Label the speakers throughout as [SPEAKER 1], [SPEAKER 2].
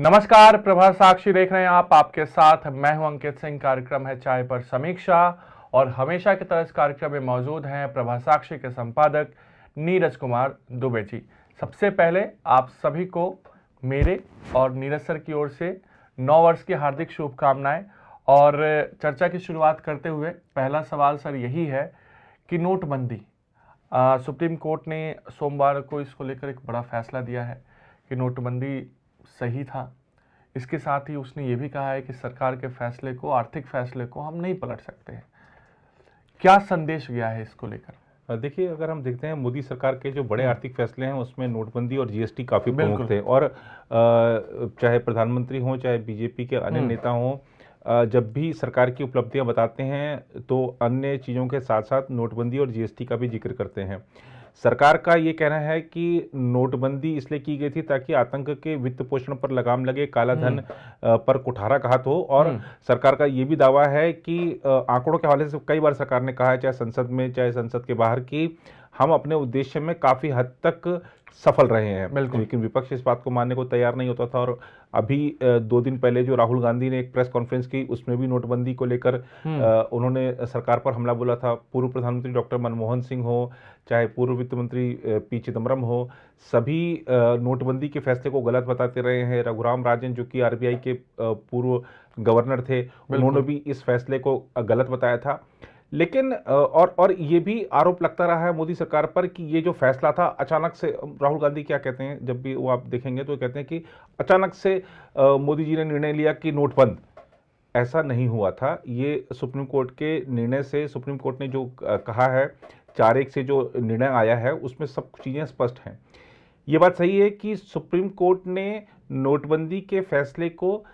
[SPEAKER 1] नमस्कार, प्रभात साक्षी देख रहे हैं आप। आपके साथ मैं हूं अंकित सिंह। कार्यक्रम है चाय पर समीक्षा और हमेशा की तरह इस कार्यक्रम में मौजूद हैं प्रभात साक्षी के संपादक नीरज कुमार दुबे जी। सबसे पहले आप सभी को मेरे और नीरज सर की ओर से नव वर्ष की हार्दिक शुभकामनाएं। और चर्चा की शुरुआत करते हुए पहला सवाल सर यही है कि नोटबंदी, सुप्रीम कोर्ट ने सोमवार को इसको लेकर एक बड़ा फैसला दिया है कि नोटबंदी सही था। इसके साथ ही उसने ये भी कहा है कि सरकार के फैसले को, आर्थिक फैसले को हम नहीं पलट सकते हैं। क्या संदेश गया है इसको लेकर?
[SPEAKER 2] देखिए, अगर हम देखते हैं मोदी सरकार के जो बड़े आर्थिक फैसले हैं उसमें नोटबंदी और जीएसटी काफ़ी प्रमुख थे। और चाहे प्रधानमंत्री हों चाहे बीजेपी के अन्य नेता हों, जब भी सरकार की उपलब्धियां बताते हैं तो अन्य चीज़ों के साथ साथ नोटबंदी और जीएसटी का भी जिक्र करते हैं। सरकार का ये कहना है कि नोटबंदी इसलिए की गई थी ताकि आतंक के वित्त पोषण पर लगाम लगे, काला धन पर कुठाराघात हो। और सरकार का ये भी दावा है कि आंकड़ों के हवाले से कई बार सरकार ने कहा है, चाहे संसद में चाहे संसद के बाहर, कि हम अपने उद्देश्य में काफ़ी हद तक सफल रहे हैं। लेकिन विपक्ष इस बात को मानने को तैयार नहीं होता था। और अभी 2 दिन पहले जो राहुल गांधी ने एक प्रेस कॉन्फ्रेंस की, उसमें भी नोटबंदी को लेकर उन्होंने सरकार पर हमला बोला था। पूर्व प्रधानमंत्री डॉक्टर मनमोहन सिंह हो, चाहे पूर्व वित्त मंत्री पी चिदम्बरम हो, सभी नोटबंदी के फैसले को गलत बताते रहे हैं। रघुराम राजन, जो कि आरबीआई के पूर्व गवर्नर थे, उन्होंने भी इस फैसले को गलत बताया था। लेकिन और ये भी आरोप लगता रहा है मोदी सरकार पर कि ये जो फैसला था अचानक से, राहुल गांधी क्या कहते हैं जब भी वो आप देखेंगे तो कहते हैं कि अचानक से मोदी जी ने निर्णय लिया कि नोट बंद। ऐसा नहीं हुआ था। ये सुप्रीम कोर्ट के निर्णय से, सुप्रीम कोर्ट ने जो कहा है, 4-1 से जो निर्णय आया है उसमें सब चीज़ें स्पष्ट हैं। ये बात सही है कि सुप्रीम कोर्ट ने नोटबंदी के फैसले को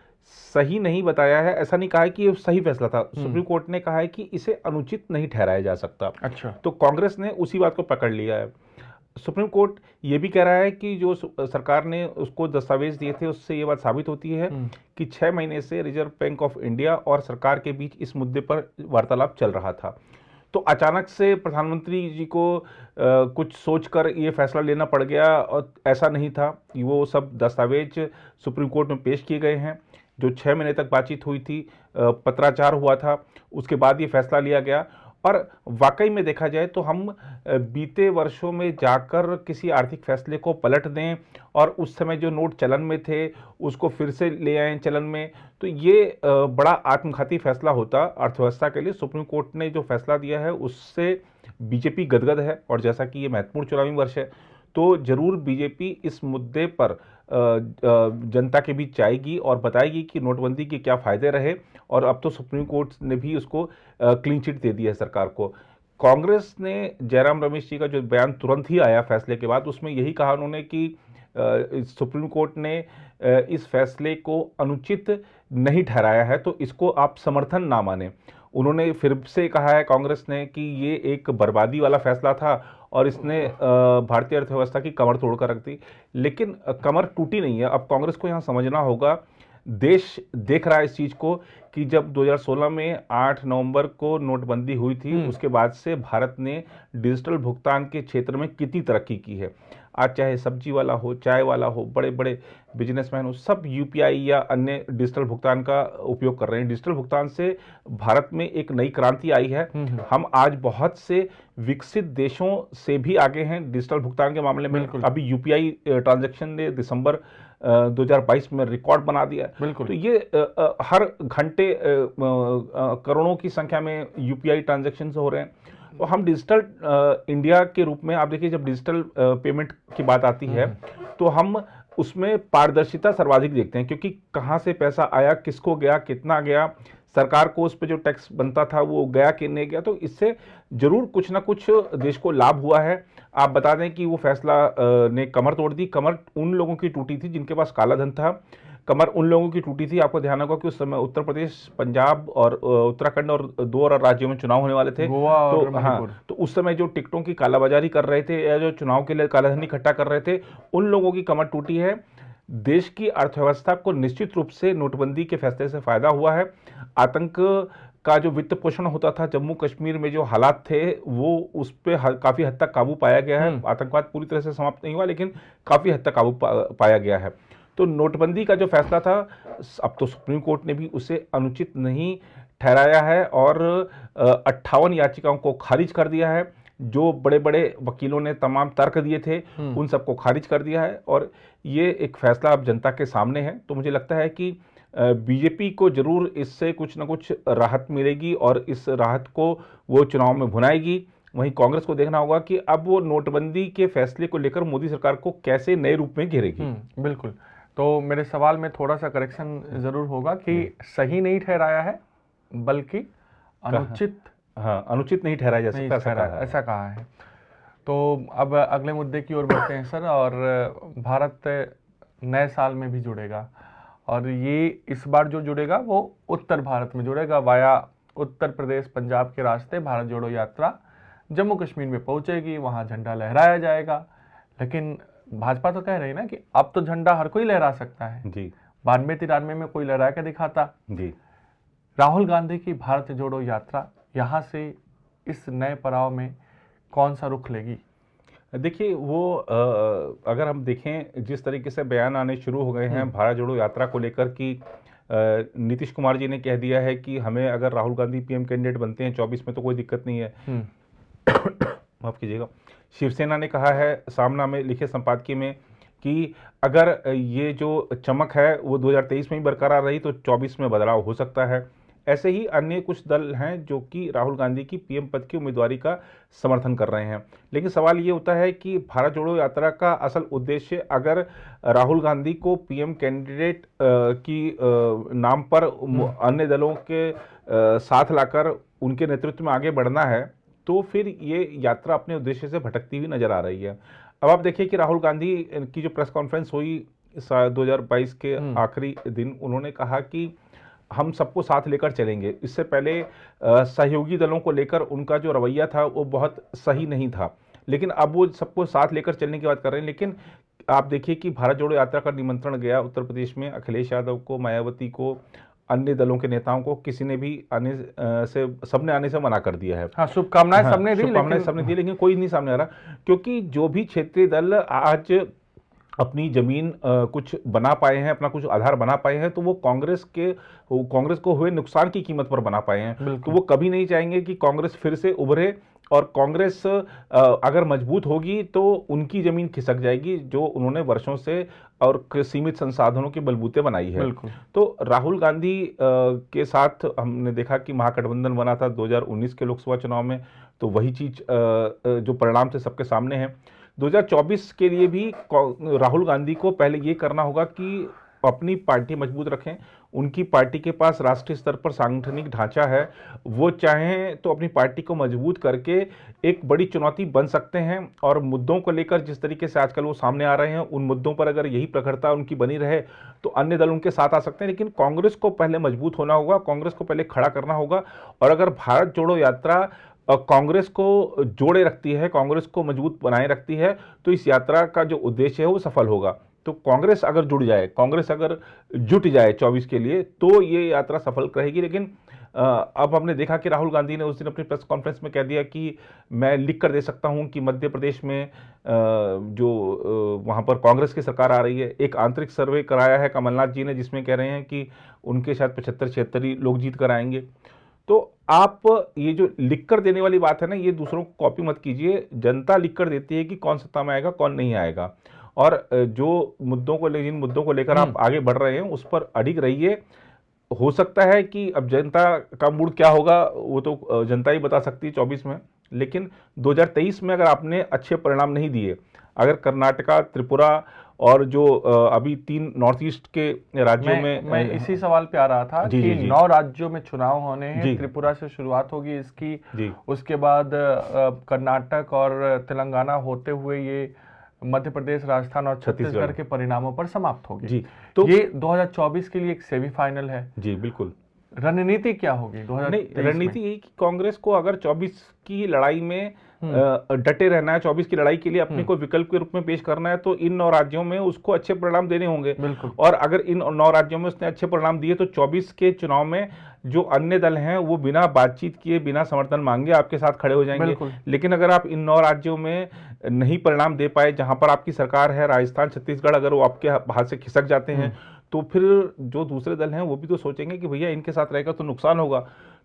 [SPEAKER 2] सही नहीं बताया है। ऐसा नहीं कहा है कि ये सही फैसला था। सुप्रीम कोर्ट ने कहा है कि इसे अनुचित नहीं ठहराया जा सकता।
[SPEAKER 1] अच्छा।
[SPEAKER 2] तो कांग्रेस ने उसी बात को पकड़ लिया है। सुप्रीम कोर्ट ये भी कह रहा है कि जो सरकार ने उसको दस्तावेज दिए थे उससे ये बात साबित होती है कि 6 महीने से रिजर्व बैंक ऑफ इंडिया और सरकार के बीच इस मुद्दे पर वार्तालाप चल रहा था। तो अचानक से प्रधानमंत्री जी को कुछ सोचकर ये फैसला लेना पड़ गया, और ऐसा नहीं था। वो सब दस्तावेज सुप्रीम कोर्ट में पेश किए गए हैं। जो 6 महीने तक बातचीत हुई थी, पत्राचार हुआ था, उसके बाद ये फैसला लिया गया। और वाकई में देखा जाए तो हम बीते वर्षों में जाकर किसी आर्थिक फैसले को पलट दें और उस समय जो नोट चलन में थे उसको फिर से ले आएं चलन में, तो ये बड़ा आत्मघाती फैसला होता अर्थव्यवस्था के लिए। सुप्रीम कोर्ट ने जो फैसला दिया है उससे बीजेपी गदगद है। और जैसा कि ये महत्वपूर्ण चुनावी वर्ष है तो जरूर बीजेपी इस मुद्दे पर जनता के बीच जाएगी और बताएगी कि नोटबंदी के क्या फायदे रहे। और अब तो सुप्रीम कोर्ट ने भी उसको क्लीन चिट दे दी है सरकार को। कांग्रेस ने जयराम रमेश जी का जो बयान तुरंत ही आया फैसले के बाद, उसमें यही कहा उन्होंने कि सुप्रीम कोर्ट ने इस फैसले को अनुचित नहीं ठहराया है, तो इसको आप समर्थन ना माने। उन्होंने फिर से कहा है कांग्रेस ने कि ये एक बर्बादी वाला फैसला था और इसने भारतीय अर्थव्यवस्था की कमर तोड़कर रख दी। लेकिन कमर टूटी नहीं है। अब कांग्रेस को यहाँ समझना होगा, देश देख रहा है इस चीज़ को, कि जब 2016 में 8 नवंबर को नोटबंदी हुई थी उसके बाद से भारत ने डिजिटल भुगतान के क्षेत्र में कितनी तरक्की की है। आज चाहे सब्जी वाला हो, चाय वाला हो, बड़े बड़े बिजनेसमैन हो, सब यूपीआई या अन्य डिजिटल भुगतान का उपयोग कर रहे हैं। डिजिटल भुगतान से भारत में एक नई क्रांति आई है। हम आज बहुत से विकसित देशों से भी आगे हैं डिजिटल भुगतान के मामले में। अभी यूपीआई ट्रांजैक्शन ने दिसंबर 2022 में रिकॉर्ड बना दिया। तो ये हर घंटे करोड़ों की संख्या में यूपीआई ट्रांजैक्शन हो रहे हैं। तो हम डिजिटल इंडिया के रूप में, आप देखिए, जब डिजिटल पेमेंट की बात आती है तो हम उसमें पारदर्शिता सर्वाधिक देखते हैं, क्योंकि कहाँ से पैसा आया, किसको गया, कितना गया, सरकार को उस पर जो टैक्स बनता था वो गया कि नहीं गया। तो इससे जरूर कुछ ना कुछ देश को लाभ हुआ है। आप बता दें कि वो फैसला ने कमर तोड़ दी। कमर उन लोगों की टूटी थी जिनके पास काला धन था। कमर उन लोगों की टूटी थी, आपको ध्यान होगा कि उस समय उत्तर प्रदेश, पंजाब और उत्तराखंड और 2 और राज्यों में चुनाव होने वाले थे। तो हाँ, तो उस समय जो टिकटों की कालाबाजारी कर रहे थे या जो चुनाव के लिए कालाधन इकट्ठा कर रहे थे, उन लोगों की कमर टूटी है। देश की अर्थव्यवस्था को निश्चित रूप से नोटबंदी के फैसले से फायदा हुआ है। आतंक का जो वित्त पोषण होता था, जम्मू कश्मीर में जो हालात थे, वो उस पर काफ़ी हद तक काबू पाया गया है। आतंकवाद पूरी तरह से समाप्त नहीं हुआ, लेकिन काफ़ी हद तक काबू पाया गया है। तो नोटबंदी का जो फैसला था, अब तो सुप्रीम कोर्ट ने भी उसे अनुचित नहीं ठहराया है और 58 याचिकाओं को खारिज कर दिया है। जो बड़े बड़े वकीलों ने तमाम तर्क दिए थे उन सबको खारिज कर दिया है और ये एक फैसला अब जनता के सामने है। तो मुझे लगता है कि बीजेपी को जरूर इससे कुछ ना कुछ राहत मिलेगी और इस राहत को वो चुनाव में भुनाएगी। वहीं कांग्रेस को देखना होगा कि अब वो नोटबंदी के फैसले को लेकर मोदी सरकार को कैसे नए रूप में घेरेगी।
[SPEAKER 1] बिल्कुल। तो मेरे सवाल में थोड़ा सा करेक्शन जरूर होगा कि सही नहीं ठहराया है बल्कि अनुचित,
[SPEAKER 2] हाँ, अनुचित नहीं ठहराया जा सकता,
[SPEAKER 1] ऐसा कहा है। तो अब अगले मुद्दे की ओर बढ़ते हैं सर। और भारत नए साल में भी जुड़ेगा और ये इस बार जो जुड़ेगा वो उत्तर भारत में जुड़ेगा, वाया उत्तर प्रदेश पंजाब के रास्ते भारत जोड़ो यात्रा जम्मू कश्मीर में पहुंचेगी, वहां झंडा लहराया जाएगा। लेकिन भाजपा तो कह रही है ना कि अब तो झंडा हर कोई लहरा सकता है
[SPEAKER 2] जी।
[SPEAKER 1] 92-93 में कोई लहरा के दिखाता
[SPEAKER 2] जी।
[SPEAKER 1] राहुल गांधी की भारत जोड़ो यात्रा यहाँ से इस नए पड़ाव में कौन सा रुख लेगी?
[SPEAKER 2] देखिए, वो अगर हम देखें जिस तरीके से बयान आने शुरू हो गए हैं भारत जोड़ो यात्रा को लेकर कि नीतीश कुमार जी ने कह दिया है कि हमें अगर राहुल गांधी पीएम कैंडिडेट बनते हैं 24 में तो कोई दिक्कत नहीं है। माफ कीजिएगा। शिवसेना ने कहा है सामना में लिखे संपादकीय में कि अगर ये जो चमक है वो 2023 में ही बरकरार रही तो 24 में बदलाव हो सकता है। ऐसे ही अन्य कुछ दल हैं जो कि राहुल गांधी की पीएम पद की उम्मीदवारी का समर्थन कर रहे हैं। लेकिन सवाल ये होता है कि भारत जोड़ो यात्रा का असल उद्देश्य अगर राहुल गांधी को पीएम कैंडिडेट की नाम पर अन्य दलों के साथ लाकर उनके नेतृत्व में आगे बढ़ना है तो फिर ये यात्रा अपने उद्देश्य से भटकती हुई नजर आ रही है। अब आप देखिए कि राहुल गांधी की जो प्रेस कॉन्फ्रेंस हुई 2022 के आखिरी दिन, उन्होंने कहा कि हम सबको साथ लेकर चलेंगे। इससे पहले सहयोगी दलों को लेकर उनका जो रवैया था वो बहुत सही नहीं था, लेकिन अब वो सबको साथ लेकर चलने की बात कर रहे हैं। लेकिन आप देखिए कि भारत जोड़ो यात्रा का निमंत्रण गया उत्तर प्रदेश में अखिलेश यादव को, मायावती को, अन्य दलों के नेताओं को, किसी ने भी आने से, सबने आने से मना कर दिया है।
[SPEAKER 1] हाँ, शुभकामनाएं सबने दी,
[SPEAKER 2] लेकिन कोई नहीं सामने आ रहा, क्योंकि जो भी क्षेत्रीय दल आज अपनी जमीन कुछ बना पाए हैं, अपना कुछ आधार बना पाए हैं, तो वो कांग्रेस को हुए नुकसान की कीमत पर बना पाए हैं। तो वो कभी नहीं चाहेंगे कि कांग्रेस फिर से उभरे और कांग्रेस अगर मजबूत होगी तो उनकी जमीन खिसक जाएगी जो उन्होंने वर्षों से और सीमित संसाधनों के बलबूते बनाई है। तो राहुल गांधी के साथ हमने देखा कि महागठबंधन बना था 2019 के लोकसभा चुनाव में, तो वही चीज जो परिणाम थे सबके सामने है। 2024 के लिए भी राहुल गांधी को पहले ये करना होगा कि अपनी पार्टी मजबूत रखें। उनकी पार्टी के पास राष्ट्रीय स्तर पर सांगठनिक ढांचा है, वो चाहें तो अपनी पार्टी को मजबूत करके एक बड़ी चुनौती बन सकते हैं। और मुद्दों को लेकर जिस तरीके से आजकल वो सामने आ रहे हैं, उन मुद्दों पर अगर यही प्रखरता उनकी बनी रहे तो अन्य दल उनके साथ आ सकते हैं। लेकिन कांग्रेस को पहले मजबूत होना होगा, कांग्रेस को पहले खड़ा करना होगा। और अगर भारत जोड़ो यात्रा कांग्रेस को जोड़े रखती है, कांग्रेस को मजबूत बनाए रखती है, तो इस यात्रा का जो उद्देश्य है वो सफल होगा। तो कांग्रेस अगर जुड़ जाए, कांग्रेस अगर जुट जाए 24 के लिए, तो ये यात्रा सफल रहेगी। लेकिन अब हमने देखा कि राहुल गांधी ने उस दिन अपनी प्रेस कॉन्फ्रेंस में कह दिया कि मैं लिख कर दे सकता हूं कि मध्य प्रदेश में जो वहां पर कांग्रेस की सरकार आ रही है। एक आंतरिक सर्वे कराया है कमलनाथ जी ने, जिसमें कह रहे हैं कि उनके शायद 75-76 ही लोग जीत कर आएंगे। तो आप ये जो लिख कर देने वाली बात है ना, ये दूसरों को कॉपी मत कीजिए। जनता लिख कर देती है कि कौन सत्ता में आएगा, कौन नहीं आएगा। और जो जिन मुद्दों को लेकर आप आगे बढ़ रहे हैं उस पर अडिग रहिए। हो सकता है कि अब जनता का मूड क्या होगा वो तो जनता ही बता सकती है 24 में। लेकिन 2023 में अगर आपने अच्छे परिणाम नहीं दिए, अगर कर्नाटका, त्रिपुरा और जो अभी 3 नॉर्थ ईस्ट के राज्यों में
[SPEAKER 1] मैं इसी सवाल पे आ रहा था कि 9 राज्यों में चुनाव होने हैं। त्रिपुरा से शुरुआत होगी इसकी, उसके बाद कर्नाटक और तेलंगाना होते हुए ये मध्य प्रदेश, राजस्थान और छत्तीसगढ़ के परिणामों पर समाप्त होगी जी। तो ये 2024 के लिए एक सेमीफाइनल है
[SPEAKER 2] जी। बिल्कुल।
[SPEAKER 1] रणनीति क्या होगी 2023
[SPEAKER 2] रणनीति यही कि कांग्रेस को अगर 24 की लड़ाई में डटे रहना है, 24 की लड़ाई के लिए अपने को विकल्प के रूप में पेश करना है, तो इन 9 राज्यों में उसको अच्छे परिणाम देने होंगे। और अगर इन 9 राज्यों में उसने अच्छे परिणाम दिए तो 24 के चुनाव में जो अन्य दल हैं वो बिना बातचीत किए, बिना समर्थन मांगे आपके साथ खड़े हो जाएंगे। लेकिन अगर आप इन 9 राज्यों में नहीं परिणाम दे पाए, जहां पर आपकी सरकार है, राजस्थान, छत्तीसगढ़, अगर वो आपके हाथ से खिसक जाते हैं तो फिर जो दूसरे दल हैं वो भी तो सोचेंगे कि भैया इनके साथ रहेगा तो नुकसान होगा।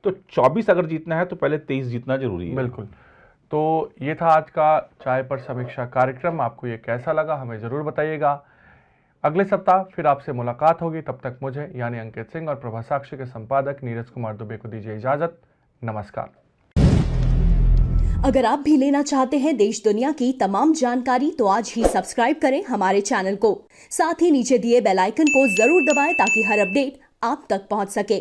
[SPEAKER 2] तो 24 अगर जीतना है तो पहले 23 जीतना जरूरी है।
[SPEAKER 1] बिल्कुल। तो ये था आज का चाय पर समीक्षा कार्यक्रम। आपको ये कैसा लगा हमें ज़रूर बताइएगा। अगले सप्ताह फिर आपसे मुलाकात होगी। तब तक मुझे यानी अंकित सिंह और प्रभा साक्षी के संपादक नीरज कुमार दुबे को दीजिए इजाज़त। नमस्कार।
[SPEAKER 3] अगर आप भी लेना चाहते हैं देश दुनिया की तमाम जानकारी तो आज ही सब्सक्राइब करें हमारे चैनल को। साथ ही नीचे दिए बेल आइकन को जरूर दबाएं ताकि हर अपडेट आप तक पहुंच सके।